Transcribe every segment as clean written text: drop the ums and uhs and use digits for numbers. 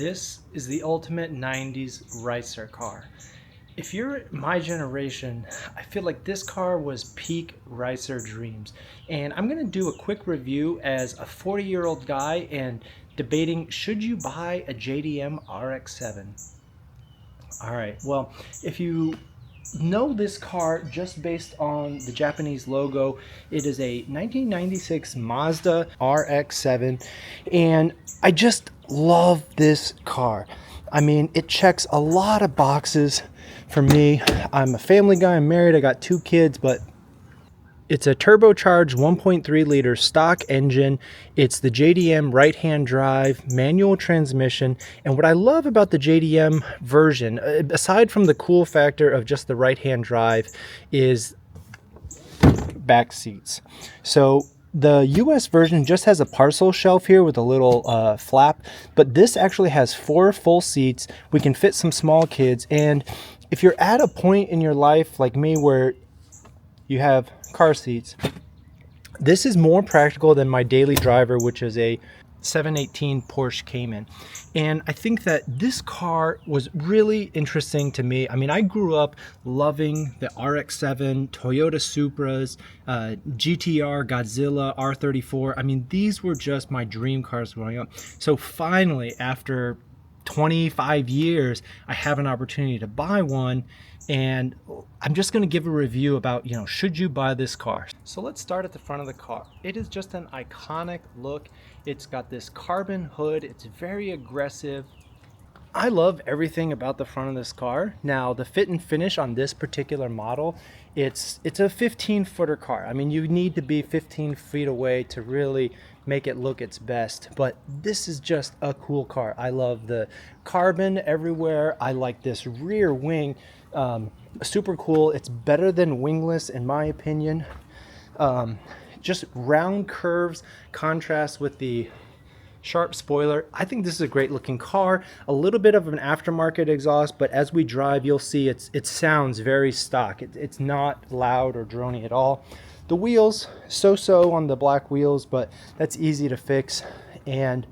This is the ultimate 90s racer car. If you're my generation, I feel like this car was peak racer dreams. And I'm going to do a quick review as a 40-year-old guy and debating, should you buy a JDM RX7? Alright, well, if you know this car just based on the Japanese logo, it is a 1996 Mazda RX7, and I just love this car. I mean, it checks a lot of boxes for me. I'm a family guy, I'm married, I got 2 kids, but it's a turbocharged 1.3 liter stock engine. It's the JDM right-hand drive, manual transmission. And what I love about the JDM version, aside from the cool factor of just the right-hand drive, is back seats. So the US version just has a parcel shelf here with a little flap, but this actually has 4 full seats. We can fit some small kids. And if you're at a point in your life like me where you have car seats, this is more practical than my daily driver, which is a 718 Porsche Cayman. And I think that this car was really interesting to me. I mean, I grew up loving the RX-7, Toyota Supras, GTR, Godzilla, R34. I mean, these were just my dream cars growing up. So finally, after 25 years, I have an opportunity to buy one, and I'm just going to give a review about, should you buy this car? So let's start at the front of the car. It is just an iconic look. It's got this carbon hood. It's very aggressive. I love everything about the front of this car. Now, the fit and finish on this particular model, it's a 15-footer car. I mean, you need to be 15 feet away to really make it look its best, but this is just a cool car. I love the carbon everywhere. I like this rear wing, super cool. It's better than wingless in my opinion. Just round curves contrast with the sharp spoiler. I think this is a great looking car. A little bit of an aftermarket exhaust, but as we drive, you'll see it sounds very stock. It's not loud or drony at all. The wheels, so-so on the black wheels, but that's easy to fix. And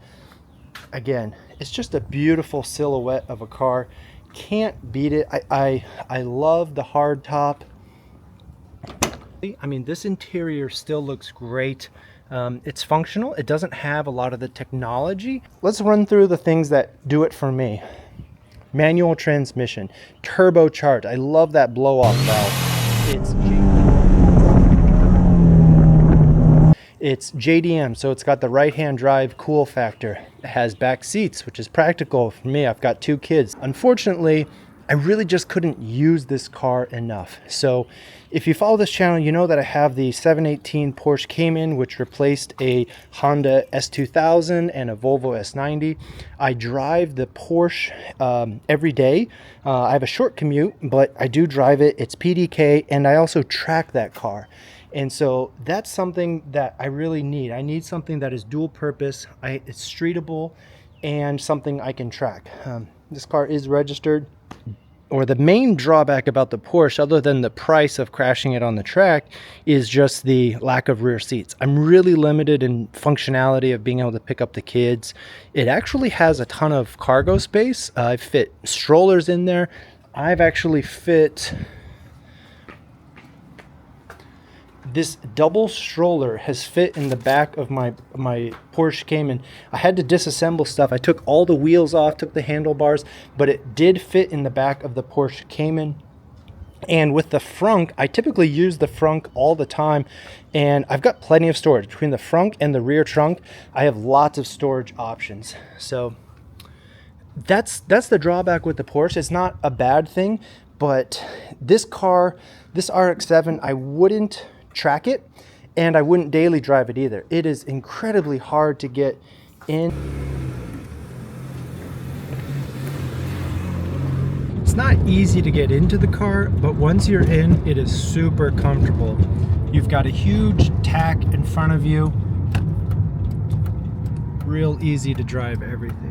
again, it's just a beautiful silhouette of a car. Can't beat it. I love the hard top. I mean, this interior still looks great. It's functional. It doesn't have a lot of the technology. Let's run through the things that do it for me. Manual transmission, turbocharged. I love that blow-off valve. It's JDM, so it's got the right-hand drive cool factor. It has back seats, which is practical for me. I've got 2 kids. Unfortunately, I really just couldn't use this car enough. So if you follow this channel, you know that I have the 718 Porsche Cayman, which replaced a Honda S2000 and a Volvo S90. I drive the Porsche every day. I have a short commute, but I do drive it. It's PDK, and I also track that car. And so that's something that I really need. I need something that is dual purpose, it's streetable, and something I can track. This car is registered. Or the main drawback about the Porsche, other than the price of crashing it on the track, is just the lack of rear seats. I'm really limited in functionality of being able to pick up the kids. It actually has a ton of cargo space. I fit strollers in there. I've actually fit... This double stroller has fit in the back of my Porsche Cayman. I had to disassemble stuff. I took all the wheels off, took the handlebars, but it did fit in the back of the Porsche Cayman. And with the frunk, I typically use the frunk all the time, and I've got plenty of storage. Between the frunk and the rear trunk, I have lots of storage options. So that's the drawback with the Porsche. It's not a bad thing, but this car, this RX-7, I wouldn't track it, and I wouldn't daily drive it either. It is incredibly hard to get in. It's not easy to get into the car, but once you're in, it is super comfortable. You've got a huge tack in front of you. Real easy to drive everything.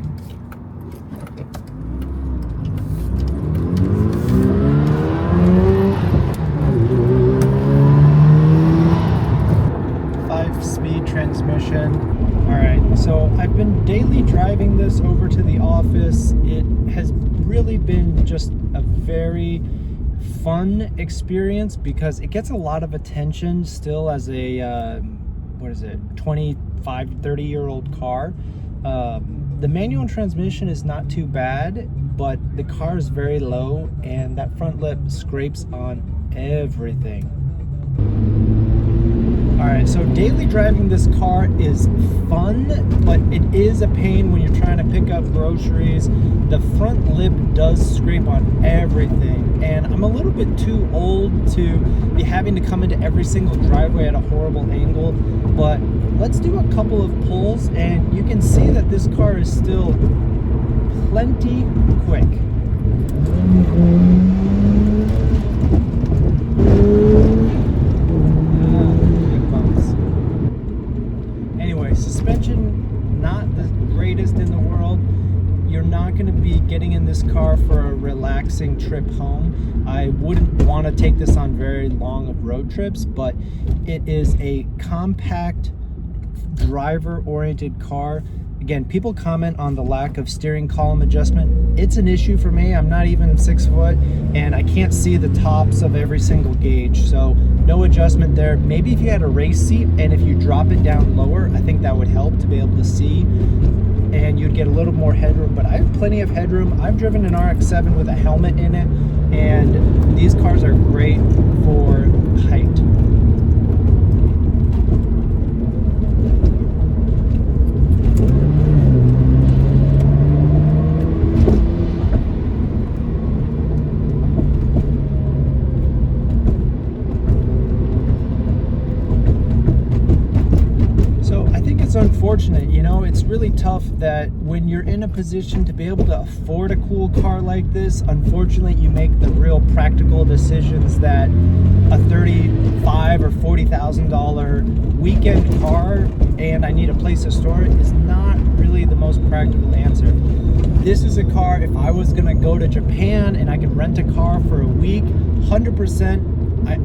Speed transmission. All right, so I've I've been daily driving this over to the office. It has really been just a very fun experience because it gets a lot of attention still as a, 25, 30-year-old car. The manual transmission is not too bad, but the car is very low and that front lip scrapes on everything. Alright, so daily driving this car is fun, but it is a pain when you're trying to pick up groceries. The front lip does scrape on everything, and I'm a little bit too old to be having to come into every single driveway at a horrible angle, but let's do a couple of pulls and you can see that this car is still plenty quick. Suspension, not the greatest in the world. You're not going to be getting in this car for a relaxing trip home. I wouldn't want to take this on very long of road trips, but it is a compact, driver-oriented car. Again, people comment on the lack of steering column adjustment. It's an issue for me. I'm not even 6 foot and I can't see the tops of every single gauge, so no adjustment there. Maybe if you had a race seat and if you drop it down lower, I think that would help to be able to see and you'd get a little more headroom, but I have plenty of headroom. I've driven an RX-7 with a helmet in it, and these cars are great for height. It's unfortunate, you know, it's really tough that when you're in a position to be able to afford a cool car like this, unfortunately you make the real practical decisions that a $35,000 or $40,000 weekend car and I need a place to store it is not really the most practical answer. This is a car, if I was gonna go to Japan and I could rent a car for a week, 100%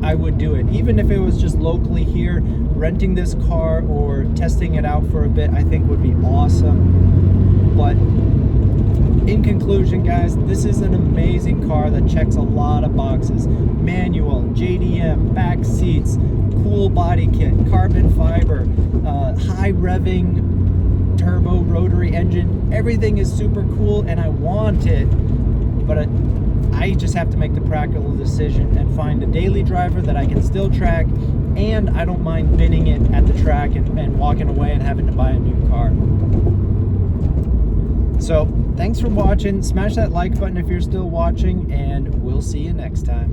I would do it. Even if it was just locally here, renting this car or testing it out for a bit, I think would be awesome. But in conclusion, guys, this is an amazing car that checks a lot of boxes. Manual, JDM, back seats, cool body kit, carbon fiber, high revving turbo rotary engine. Everything is super cool and I want it, but I just have to make the practical decision and find a daily driver that I can still track, and I don't mind binning it at the track and walking away and having to buy a new car. So thanks for watching. Smash that like button if you're still watching, and we'll see you next time.